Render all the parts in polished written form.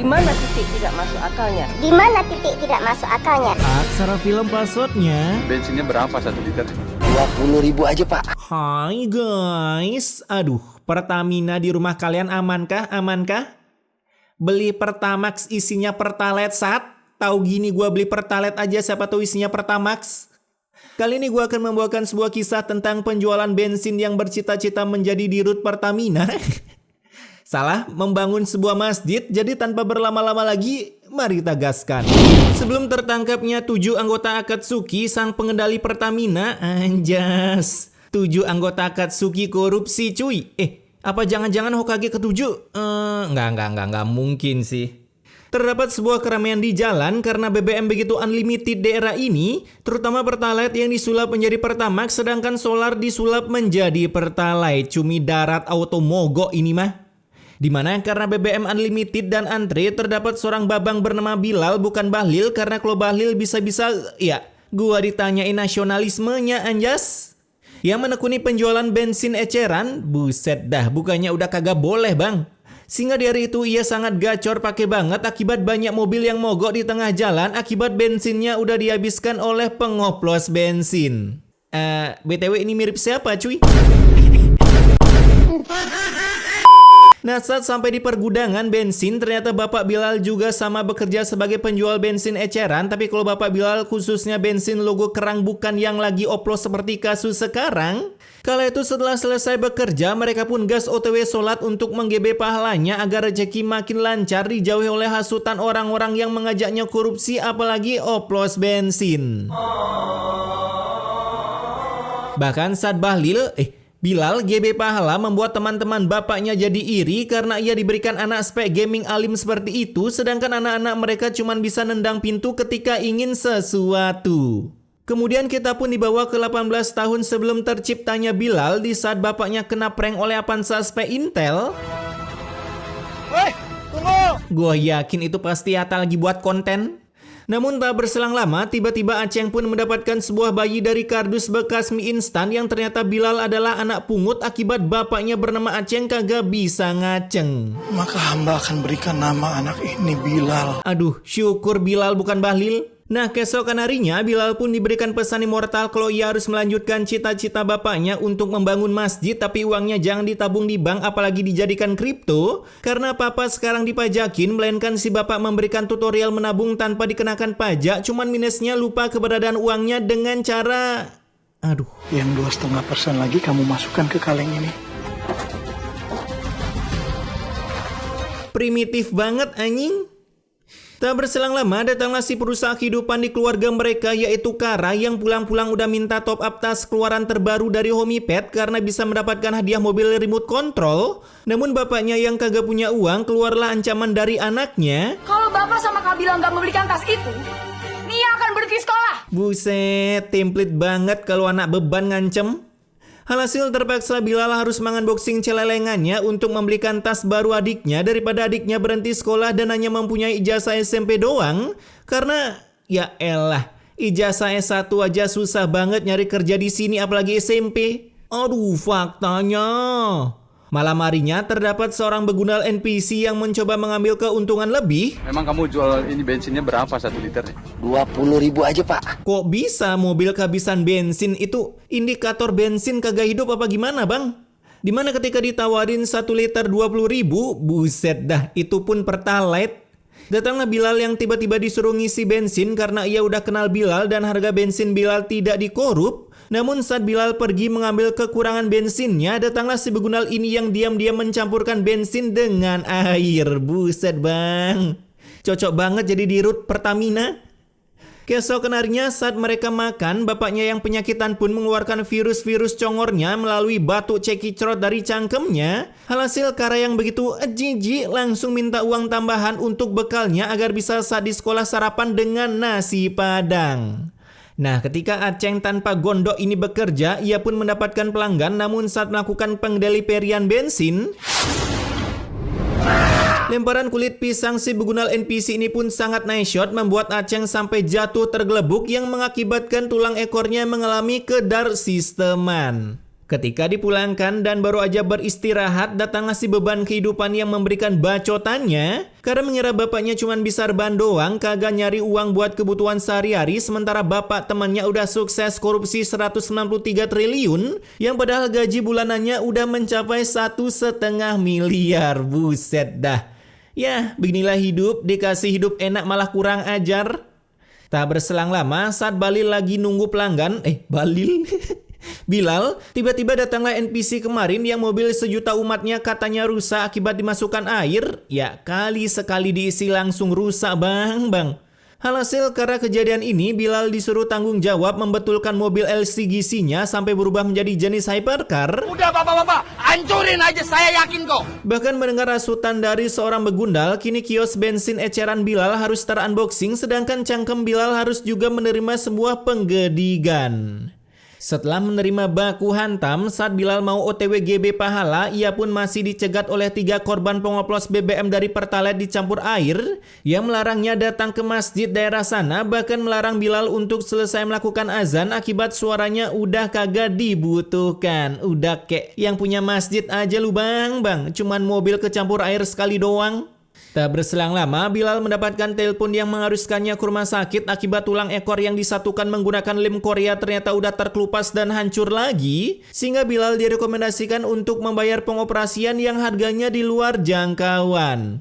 Di mana titik tidak masuk akalnya? Di mana titik tidak masuk akalnya? Aksara film passwordnya. Bensinnya berapa 1 liter? 20.000 aja pak. Hai guys, aduh, Pertamina di rumah kalian amankah? Amankah? Beli Pertamax isinya Pertalite Sat. Tahu gini gua beli Pertalite aja siapa tahu isinya Pertamax. Kali ini gua akan membawakan sebuah kisah tentang penjualan bensin yang bercita-cita menjadi dirut Pertamina. Salah, membangun sebuah masjid. Jadi tanpa berlama-lama lagi, mari kita gaskan. Sebelum tertangkapnya 7 anggota Akatsuki, sang pengendali Pertamina, anjas. 7 anggota Akatsuki korupsi cuy. Apa jangan-jangan Hokage ke-7? Enggak mungkin sih. Terdapat sebuah keramaian di jalan karena BBM begitu unlimited di era ini, terutama Pertalite yang disulap menjadi Pertamax, sedangkan solar disulap menjadi Pertalite. Cumi darat auto mogok ini mah. Dimana karena BBM unlimited dan antre, terdapat seorang babang bernama Bilal, bukan Bahlil, karena kalau Bahlil bisa-bisa, ya, gua ditanyain nasionalismenya anjas. Yang menekuni penjualan bensin eceran, buset dah, bukannya udah kagak boleh bang. Sehingga di hari itu ia sangat gacor pakai banget akibat banyak mobil yang mogok di tengah jalan akibat bensinnya udah dihabiskan oleh pengoplos bensin. BTW ini mirip siapa cuy? Nah, saat sampai di pergudangan bensin, ternyata Bapak Bilal juga sama bekerja sebagai penjual bensin eceran. Tapi kalau Bapak Bilal khususnya bensin logo kerang, bukan yang lagi oplos seperti kasus sekarang. Kala itu setelah selesai bekerja, mereka pun gas OTW sholat untuk menggebe pahalanya agar rezeki makin lancar, dijauhi oleh hasutan orang-orang yang mengajaknya korupsi, apalagi oplos bensin. Bahkan saat Bilal GB pahala membuat teman-teman bapaknya jadi iri karena ia diberikan anak spek gaming alim seperti itu, sedangkan anak-anak mereka cuma bisa nendang pintu ketika ingin sesuatu. Kemudian kita pun dibawa ke 18 tahun sebelum terciptanya Bilal di saat bapaknya kena prank oleh Avanza spek Intel. Woi, tunggu. Gua yakin itu pasti Atta lagi buat konten. Namun tak berselang lama, tiba-tiba Aceng pun mendapatkan sebuah bayi dari kardus bekas mie instan yang ternyata Bilal adalah anak pungut akibat bapaknya bernama Aceng kagak bisa ngaceng. Maka hamba akan berikan nama anak ini Bilal. Aduh, syukur Bilal bukan Bahlil. Nah, keesokan harinya Bilal pun diberikan pesan immortal kalau ia harus melanjutkan cita-cita bapaknya untuk membangun masjid, tapi uangnya jangan ditabung di bank apalagi dijadikan kripto, karena papa sekarang dipajakin, melainkan si bapak memberikan tutorial menabung tanpa dikenakan pajak, cuman minusnya lupa keberadaan uangnya dengan cara... Aduh. Yang 2,5% lagi kamu masukkan ke kaleng ini. Primitif banget anjing. Tak berselang lama datanglah si perusak kehidupan di keluarga mereka yaitu Kara yang pulang-pulang udah minta top up tas keluaran terbaru dari Homipet karena bisa mendapatkan hadiah mobil remote control. Namun bapaknya yang kagak punya uang, keluarlah ancaman dari anaknya. Kalau bapak sama Kak Bilang gak membelikan tas itu, Nia akan berhenti sekolah. Buset, template banget kalau anak beban ngancem. Alhasil terpaksa Bilal harus mengunboxing celelengannya untuk membelikan tas baru adiknya daripada adiknya berhenti sekolah dan hanya mempunyai ijazah SMP doang. Karena ya elah, ijazah S1 aja susah banget nyari kerja di sini apalagi SMP. Aduh, faktanya. Malam harinya terdapat seorang begunal NPC yang mencoba mengambil keuntungan lebih. Memang kamu jual ini bensinnya berapa 1 liter? 20.000 aja pak. Kok bisa mobil kehabisan bensin itu indikator bensin kagak hidup apa gimana bang? Dimana ketika ditawarin 1 liter 20.000, buset dah, itu pun Pertalite. Datanglah Bilal yang tiba-tiba disuruh ngisi bensin karena ia udah kenal Bilal dan harga bensin Bilal tidak dikorup. Namun saat Bilal pergi mengambil kekurangan bensinnya, datanglah si begunal ini yang diam-diam mencampurkan bensin dengan air. Buset bang, cocok banget jadi dirut Pertamina. Keesokan harinya saat mereka makan, bapaknya yang penyakitan pun mengeluarkan virus-virus congornya melalui batu cekicrot dari cangkemnya. Alhasil Kara yang begitu jijik langsung minta uang tambahan untuk bekalnya agar bisa saat di sekolah sarapan dengan nasi padang. Nah, ketika Aceng tanpa gondok ini bekerja, ia pun mendapatkan pelanggan, namun saat melakukan pendeliperian bensin, lemparan kulit pisang si begunal NPC ini pun sangat nice shot membuat Aceng sampai jatuh tergelebuk yang mengakibatkan tulang ekornya mengalami kedar sisteman. Ketika dipulangkan dan baru aja beristirahat, datanglah si beban kehidupan yang memberikan bacotannya. Karena mengira bapaknya cuma bisa rebahan doang, kagak nyari uang buat kebutuhan sehari-hari, sementara bapak temannya udah sukses korupsi 193 triliun, yang padahal gaji bulanannya udah mencapai 1,5 miliar. Buset dah. Ya, beginilah hidup, dikasih hidup enak malah kurang ajar. Tak berselang lama, saat Balil lagi nunggu pelanggan, Bilal, tiba-tiba datanglah NPC kemarin yang mobil sejuta umatnya katanya rusak akibat dimasukkan air. Ya, kali sekali diisi langsung rusak bang. Alhasil karena kejadian ini, Bilal disuruh tanggung jawab membetulkan mobil LCGC-nya sampai berubah menjadi jenis hypercar. Udah bapak-bapak, hancurin aja, saya yakin kok. Bahkan mendengar rasutan dari seorang begundal, kini kios bensin eceran Bilal harus terunboxing, sedangkan cangkem Bilal harus juga menerima sebuah penggedigan. Setelah menerima baku hantam, saat Bilal mau OTW GB pahala, ia pun masih dicegat oleh 3 korban pengoplos BBM dari Pertalite dicampur air yang melarangnya datang ke masjid daerah sana, bahkan melarang Bilal untuk selesai melakukan azan akibat suaranya udah kagak dibutuhkan. Udah kek yang punya masjid aja lu bang, cuman mobil kecampur air sekali doang. Tak berselang lama, Bilal mendapatkan telepon yang mengharuskannya ke rumah sakit akibat tulang ekor yang disatukan menggunakan lem Korea ternyata udah terkelupas dan hancur lagi, sehingga Bilal direkomendasikan untuk membayar pengoperasian yang harganya di luar jangkauan.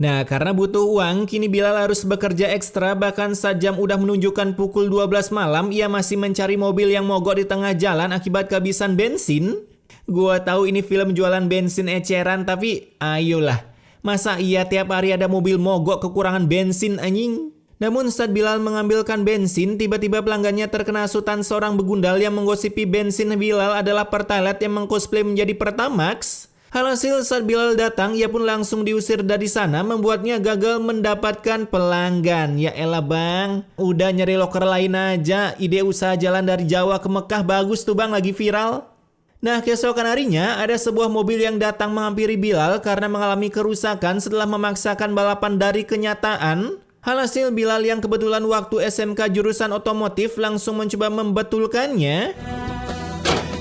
Nah, karena butuh uang, kini Bilal harus bekerja ekstra, bahkan saat jam udah menunjukkan pukul 12 malam, ia masih mencari mobil yang mogok di tengah jalan akibat kehabisan bensin. Gua tahu ini film jualan bensin eceran, tapi ayolah. Masa iya tiap hari ada mobil mogok kekurangan bensin anjing? Namun saat Bilal mengambilkan bensin, tiba-tiba pelanggannya terkena hasutan seorang begundal yang menggosipi bensin Bilal adalah Pertalite yang mengcosplay menjadi Pertamax. Alhasil saat Bilal datang, ia pun langsung diusir dari sana, membuatnya gagal mendapatkan pelanggan. Ya elah bang, udah nyari loker lain aja. Ide usaha jalan dari Jawa ke Mekah bagus tuh bang, lagi viral. Nah, keesokan harinya ada sebuah mobil yang datang menghampiri Bilal karena mengalami kerusakan setelah memaksakan balapan dari kenyataan. Alhasil Bilal yang kebetulan waktu SMK jurusan otomotif langsung mencoba membetulkannya.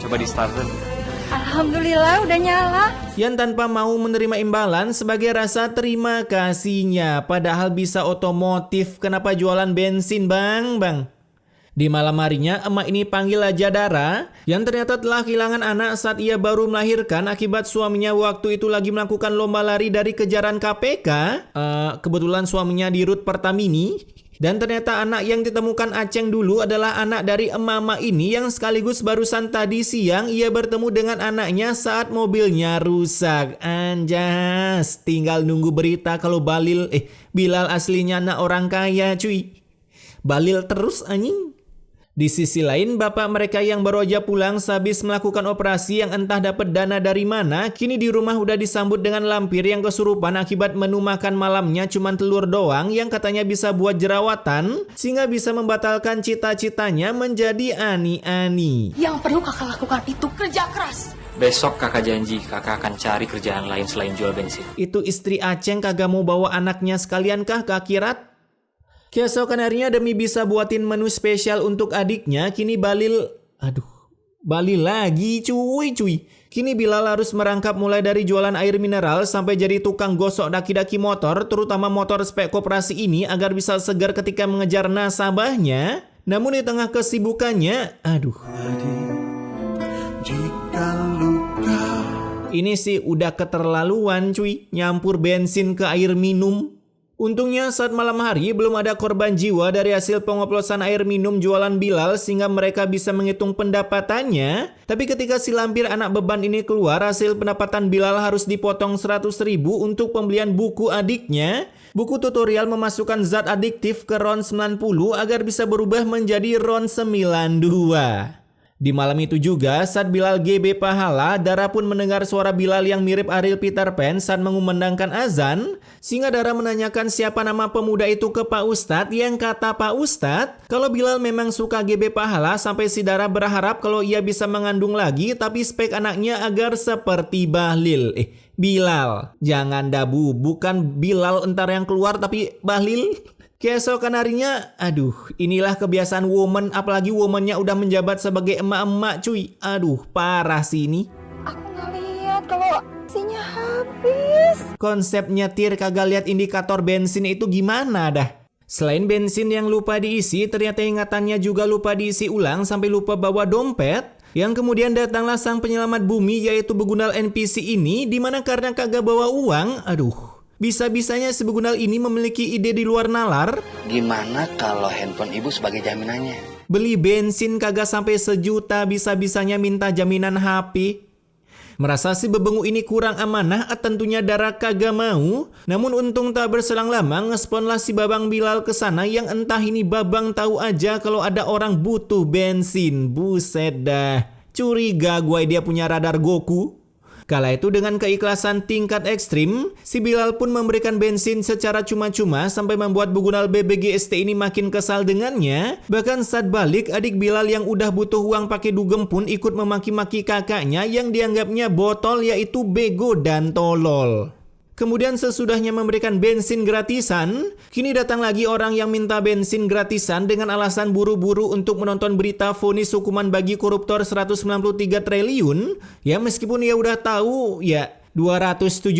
Coba di starter. Alhamdulillah udah nyala. Yang tanpa mau menerima imbalan sebagai rasa terima kasihnya. Padahal bisa otomotif, kenapa jualan bensin bang? Di malam harinya, emak ini panggil aja Dara, yang ternyata telah kehilangan anak saat ia baru melahirkan akibat suaminya waktu itu lagi melakukan lomba lari dari kejaran KPK. Kebetulan suaminya di Rut Pertamini. Dan ternyata anak yang ditemukan Aceng dulu adalah anak dari emak-emak ini yang sekaligus barusan tadi siang ia bertemu dengan anaknya saat mobilnya rusak. Anjas, tinggal nunggu berita kalau Bilal aslinya anak orang kaya cuy. Balil terus anjing. Di sisi lain, bapak mereka yang baru aja pulang sehabis melakukan operasi yang entah dapat dana dari mana, kini di rumah udah disambut dengan lampir yang kesurupan akibat menu makan malamnya cuman telur doang yang katanya bisa buat jerawatan, sehingga bisa membatalkan cita-citanya menjadi ani-ani. Yang perlu kakak lakukan itu kerja keras. Besok kakak janji kakak akan cari kerjaan lain selain jual bensin. Itu istri Aceng kagak mau bawa anaknya sekalian kah ke akhirat? Keesokan harinya demi bisa buatin menu spesial untuk adiknya, kini Balil lagi cuy. Kini Bilal harus merangkap mulai dari jualan air mineral sampai jadi tukang gosok daki-daki motor, terutama motor spek koperasi ini agar bisa segar ketika mengejar nasabahnya. Namun di tengah kesibukannya, ini sih udah keterlaluan cuy, nyampur bensin ke air minum. Untungnya saat malam hari belum ada korban jiwa dari hasil pengoplosan air minum jualan Bilal sehingga mereka bisa menghitung pendapatannya. Tapi ketika si lampir anak beban ini keluar, hasil pendapatan Bilal harus dipotong 100.000 untuk pembelian buku adiknya. Buku tutorial memasukkan zat adiktif ke RON 90 agar bisa berubah menjadi RON 92. Di malam itu juga, saat Bilal GB pahala, Dara pun mendengar suara Bilal yang mirip Ariel Peter Pan saat mengumandangkan azan, sehingga Dara menanyakan siapa nama pemuda itu ke Pak Ustadz, yang kata Pak Ustadz, kalau Bilal memang suka GB pahala sampai si Dara berharap kalau ia bisa mengandung lagi, tapi spek anaknya agar seperti Bahlil. Bilal, jangan dabu, bukan Bilal entar yang keluar tapi Bahlil. Keesokan harinya, aduh, inilah kebiasaan woman, apalagi womannya udah menjabat sebagai emak-emak cuy. Aduh, parah sih ini. Aku nggak lihat kalau bensinnya habis. Konsep nyetir kagak lihat indikator bensin itu gimana dah? Selain bensin yang lupa diisi, ternyata ingatannya juga lupa diisi ulang sampai lupa bawa dompet. Yang kemudian datanglah sang penyelamat bumi yaitu Begunal NPC ini, dimana karena kagak bawa uang, aduh, bisa-bisanya si Begunal ini memiliki ide di luar nalar. Gimana kalau handphone ibu sebagai jaminannya? Beli bensin kagak sampai 1 juta, bisa-bisanya minta jaminan HP. Merasa si bebengu ini kurang amanah, tentunya Dara kagak mau. Namun untung tak berselang lama, ngesponlah si Babang Bilal ke sana yang entah ini Babang tahu aja kalau ada orang butuh bensin. Buset dah, curiga gue dia punya radar Goku. Kala itu dengan keikhlasan tingkat ekstrim, si Bilal pun memberikan bensin secara cuma-cuma sampai membuat Begunal BBGST ini makin kesal dengannya. Bahkan saat balik, adik Bilal yang udah butuh uang pakai dugem pun ikut memaki-maki kakaknya yang dianggapnya botol yaitu bego dan tolol. Kemudian sesudahnya memberikan bensin gratisan, kini datang lagi orang yang minta bensin gratisan dengan alasan buru-buru untuk menonton berita vonis hukuman bagi koruptor 193 triliun. Ya meskipun ya udah tahu ya 275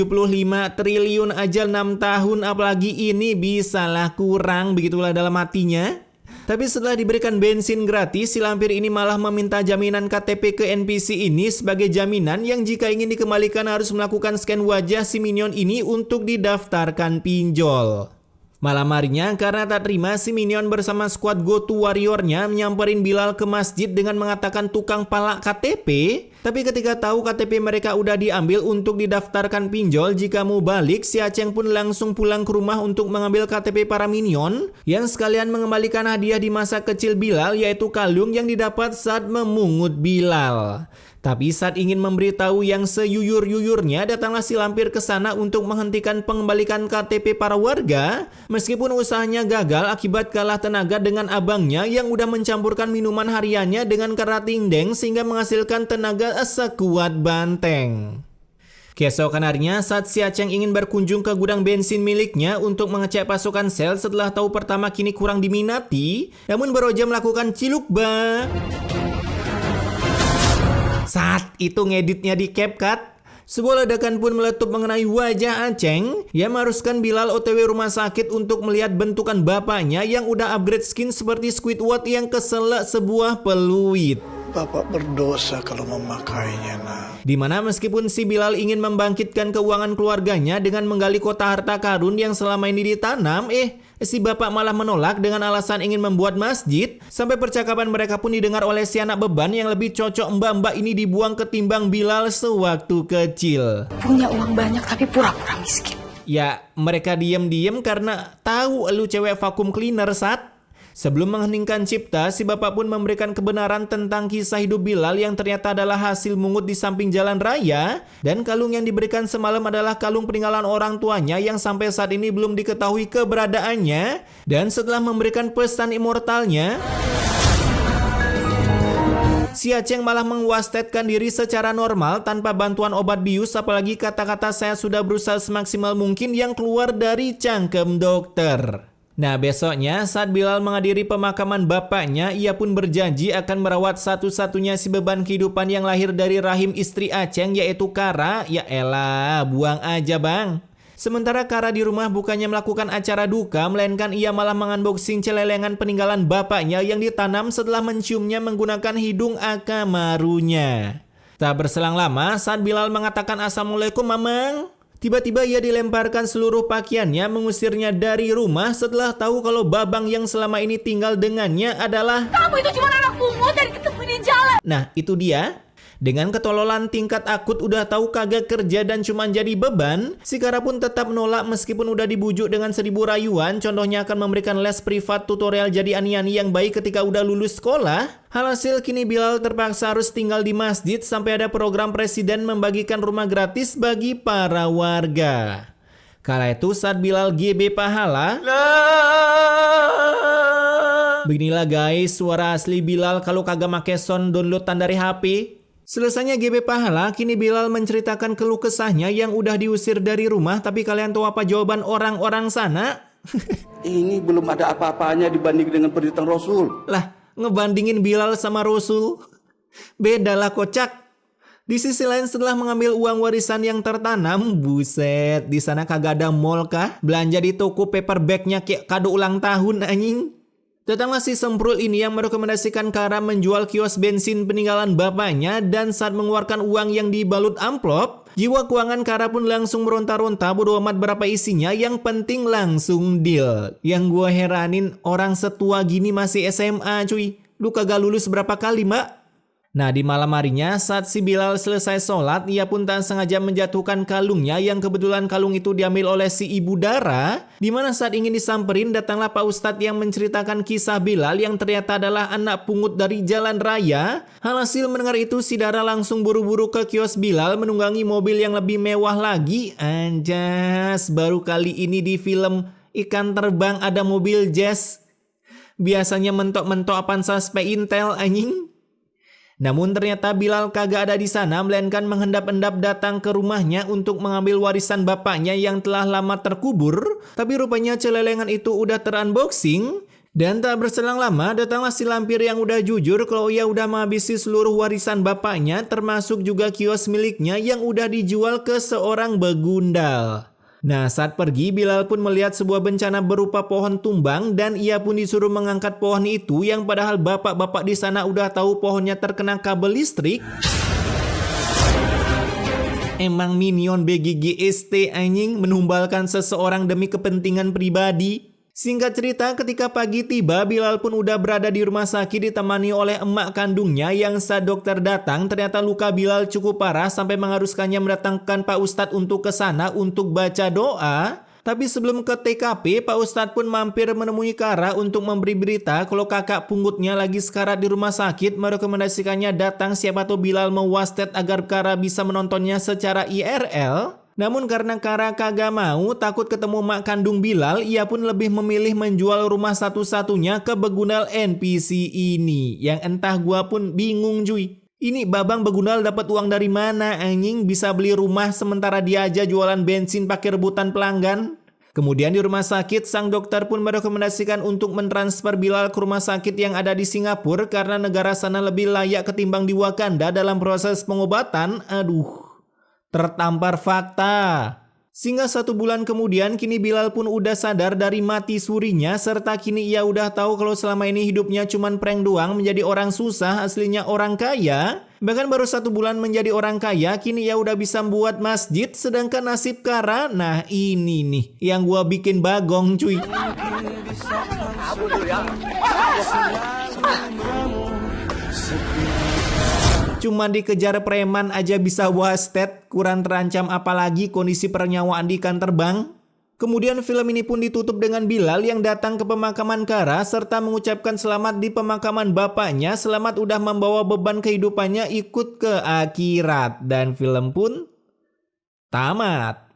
triliun aja 6 tahun, apalagi ini bisalah kurang, begitulah dalam hatinya. Tapi setelah diberikan bensin gratis, si lampir ini malah meminta jaminan KTP ke NPC ini sebagai jaminan yang jika ingin dikembalikan harus melakukan scan wajah si minion ini untuk didaftarkan pinjol. Malam harinya karena tak terima, si minion bersama skuad GoTo Warrior-nya menyamperin Bilal ke masjid dengan mengatakan tukang palak KTP. Tapi ketika tahu KTP mereka udah diambil untuk didaftarkan pinjol, jika mau balik, si Aceng pun langsung pulang ke rumah untuk mengambil KTP para minion yang sekalian mengembalikan hadiah di masa kecil Bilal, yaitu kalung yang didapat saat memungut Bilal. Tapi saat ingin memberitahu yang seyuyur-yuyurnya, datanglah si lampir ke sana untuk menghentikan pengembalikan KTP para warga. Meskipun usahanya gagal akibat kalah tenaga dengan abangnya yang udah mencampurkan minuman hariannya dengan kerating deng sehingga menghasilkan tenaga sekuat banteng. Keesokan harinya saat si Aceng ingin berkunjung ke gudang bensin miliknya untuk mengecek pasokan sel setelah tahu pertama kini kurang diminati, namun Beroja melakukan cilukba. Saat itu ngeditnya di CapCut, sebuah ledakan pun meletup mengenai wajah Aceng yang mengharuskan Bilal OTW rumah sakit untuk melihat bentukan bapaknya yang udah upgrade skin seperti Squidward yang keselak sebuah peluit. Bapak berdosa kalau memakainya, nak. Dimana meskipun si Bilal ingin membangkitkan keuangan keluarganya dengan menggali kota harta karun yang selama ini ditanam, si bapak malah menolak dengan alasan ingin membuat masjid. Sampai percakapan mereka pun didengar oleh si anak beban yang lebih cocok mbak-mbak ini dibuang ketimbang Bilal sewaktu kecil. Punya uang banyak tapi pura-pura miskin. Ya, mereka diem-diem karena tahu lu cewek vakum cleaner saat. Sebelum mengheningkan cipta, si bapak pun memberikan kebenaran tentang kisah hidup Bilal yang ternyata adalah hasil mungut di samping jalan raya. Dan kalung yang diberikan semalam adalah kalung peninggalan orang tuanya yang sampai saat ini belum diketahui keberadaannya. Dan setelah memberikan pesan immortalnya, si Aceng malah mengwastetkan diri secara normal tanpa bantuan obat bius, apalagi kata-kata saya sudah berusaha semaksimal mungkin yang keluar dari cangkem dokter. Nah besoknya saat Bilal menghadiri pemakaman bapaknya, ia pun berjanji akan merawat satu-satunya si beban kehidupan yang lahir dari rahim istri Aceng yaitu Kara. Ya elah, buang aja bang. Sementara Kara di rumah bukannya melakukan acara duka, melainkan ia malah mengunboxing celelengan peninggalan bapaknya yang ditanam setelah menciumnya menggunakan hidung Akamarunya. Tak berselang lama saat Bilal mengatakan Assalamualaikum mamang, tiba-tiba ia dilemparkan seluruh pakaiannya, mengusirnya dari rumah setelah tahu kalau babang yang selama ini tinggal dengannya adalah... Kamu itu cuma anak pungut dan ketemu di jalan. Nah itu dia. Dengan ketololan tingkat akut udah tahu kagak kerja dan cuma jadi beban, si Kara pun tetap menolak meskipun udah dibujuk dengan 1000 rayuan. Contohnya akan memberikan les privat tutorial jadi ani-ani yang baik ketika udah lulus sekolah. Alhasil kini Bilal terpaksa harus tinggal di masjid sampai ada program presiden membagikan rumah gratis bagi para warga. Kala itu saat Bilal GB pahala, beginilah guys suara asli Bilal kalau kagak make sound downloadan dari HP. Selesainya GB pahala, kini Bilal menceritakan keluh kesahnya yang udah diusir dari rumah. Tapi kalian tahu apa jawaban orang-orang sana? Ini belum ada apa-apanya dibanding dengan penderitaan Rasul. Lah, ngebandingin Bilal sama Rasul? Bedalah kocak. Di sisi lain setelah mengambil uang warisan yang tertanam, buset, di sana kagak ada mall kah? Belanja di toko paper bagnya kayak kado ulang tahun anjing. Datanglah si Semprul ini yang merekomendasikan Kara menjual kios bensin peninggalan bapaknya dan saat mengeluarkan uang yang dibalut amplop, jiwa keuangan Kara pun langsung meronta-ronta bodo amat berapa isinya, yang penting langsung deal. Yang gua heranin orang setua gini masih SMA cuy. Lu kagak lulus berapa kali mbak? Nah di malam harinya saat si Bilal selesai sholat, ia pun tak sengaja menjatuhkan kalungnya yang kebetulan kalung itu diambil oleh si ibu Dara. Dimana saat ingin disamperin datanglah Pak Ustadz yang menceritakan kisah Bilal yang ternyata adalah anak pungut dari jalan raya. Alhasil mendengar itu si Dara langsung buru-buru ke kios Bilal menunggangi mobil yang lebih mewah lagi. Anjas, baru kali ini di film Ikan Terbang ada mobil jazz. Biasanya mentok-mentok apaan suspek intel anjing. Namun ternyata Bilal kagak ada di sana, melainkan menghendap-hendap datang ke rumahnya untuk mengambil warisan bapaknya yang telah lama terkubur. Tapi rupanya celelengan itu udah terunboxing. Dan tak berselang lama datanglah si lampir yang udah jujur kalau ia udah menghabisi seluruh warisan bapaknya, termasuk juga kios miliknya yang udah dijual ke seorang begundal. Nah saat pergi Bilal pun melihat sebuah bencana berupa pohon tumbang dan ia pun disuruh mengangkat pohon itu yang padahal bapak-bapak di sana udah tahu pohonnya terkena kabel listrik. Emang minion BGGST anjing menumbalkan seseorang demi kepentingan pribadi. Singkat cerita, ketika pagi tiba, Bilal pun udah berada di rumah sakit ditemani oleh emak kandungnya yang saat dokter datang, ternyata luka Bilal cukup parah sampai mengharuskannya mendatangkan Pak Ustadz untuk ke sana untuk baca doa. Tapi sebelum ke TKP, Pak Ustadz pun mampir menemui Kara untuk memberi berita kalau kakak pungutnya lagi sekarat di rumah sakit, merekomendasikannya datang siapa tahu Bilal mau wasted agar Kara bisa menontonnya secara IRL. Namun karena Kara kagak mau, takut ketemu mak kandung Bilal, ia pun lebih memilih menjual rumah satu-satunya ke begundal NPC ini. Yang entah gua pun bingung cuy. Ini babang begundal dapat uang dari mana anjing bisa beli rumah sementara dia aja jualan bensin pakai rebutan pelanggan. Kemudian di rumah sakit, sang dokter pun merekomendasikan untuk mentransfer Bilal ke rumah sakit yang ada di Singapura karena negara sana lebih layak ketimbang di Wakanda dalam proses pengobatan. Aduh. Tertampar fakta. Sehingga 1 bulan kemudian kini Bilal pun udah sadar dari mati surinya serta kini ia udah tahu kalau selama ini hidupnya cuman prank doang menjadi orang susah aslinya orang kaya. Bahkan baru 1 bulan menjadi orang kaya kini ia udah bisa membuat masjid, sedangkan nasib Kara, nah ini nih yang gua bikin bagong cuy. Cuma dikejar preman aja bisa wasted, kurang terancam apalagi kondisi pernyawaan di Ikan Terbang. Kemudian film ini pun ditutup dengan Bilal yang datang ke pemakaman Kara serta mengucapkan selamat di pemakaman bapaknya, selamat udah membawa beban kehidupannya ikut ke akhirat. Dan film pun tamat.